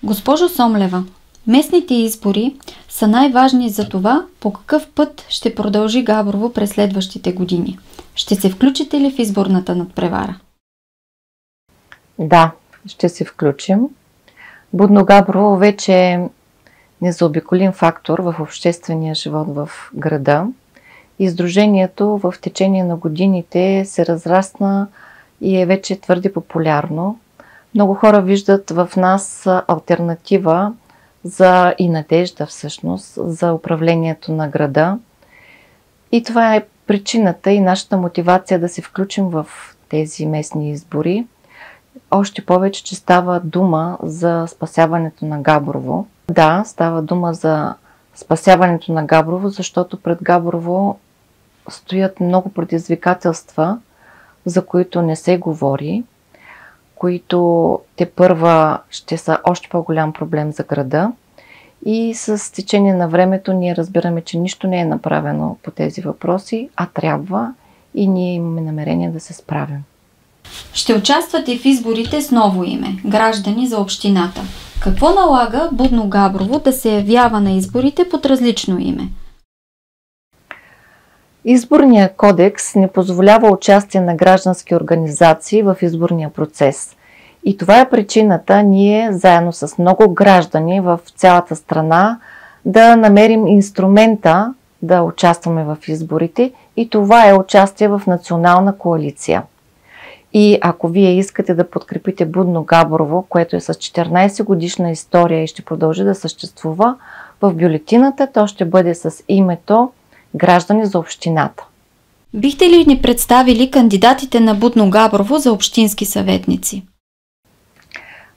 Госпожо Сомлева, местните избори са най-важни за това по какъв път ще продължи Габрово през следващите години. Ще се включите ли в изборната надпревара? Да, ще се включим. Будно Габрово вече е незаобиколим фактор в обществения живот в града. И сдружението в течение на годините се разрасна и е вече твърде популярно. Много хора виждат в нас алтернатива и надежда всъщност за управлението на града. И това е причината и нашата мотивация да се включим в тези местни избори. Още повече, че става дума за спасяването на Габрово. Да, става дума за спасяването на Габрово, защото пред Габрово стоят много предизвикателства, за които не се говори, които тепърва ще са още по-голям проблем за града. И с течение на времето ние разбираме, че нищо не е направено по тези въпроси, а трябва и ние имаме намерение да се справим. Ще участвате в изборите с ново име – Граждани за общината. Какво налага Будно Габрово да се явява на изборите под различно име? Изборният кодекс не позволява участие на граждански организации в изборния процес. И това е причината ние, заедно с много граждани в цялата страна, да намерим инструмента да участваме в изборите, и това е участие в национална коалиция. И ако вие искате да подкрепите Будно Габрово, което е с 14 годишна история и ще продължи да съществува, в бюлетината то ще бъде с името Граждани за общината. Бихте ли ни представили кандидатите на Будно Габрово за общински съветници?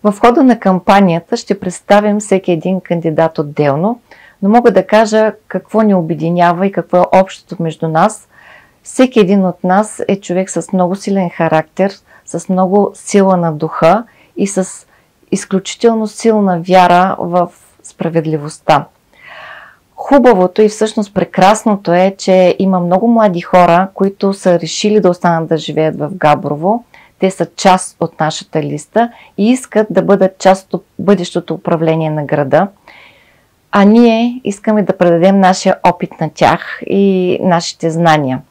В хода на кампанията ще представим всеки един кандидат отделно, но мога да кажа какво ни обединява и какво е общото между нас. Всеки един от нас е човек с много силен характер, с много сила на духа и с изключително силна вяра в справедливостта. Хубавото и всъщност прекрасното е, че има много млади хора, които са решили да останат да живеят в Габрово. Те са част от нашата листа и искат да бъдат част от бъдещото управление на града. А ние искаме да предадем нашия опит на тях и нашите знания.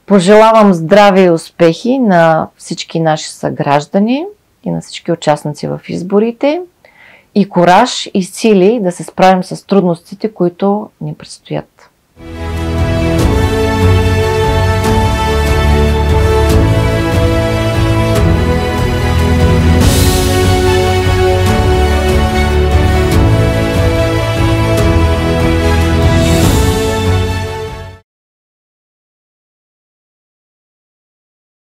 Пожелавам здраве и успехи на всички наши съграждани и на всички участници в изборите и кураж и сили да се справим с трудностите, които ни предстоят.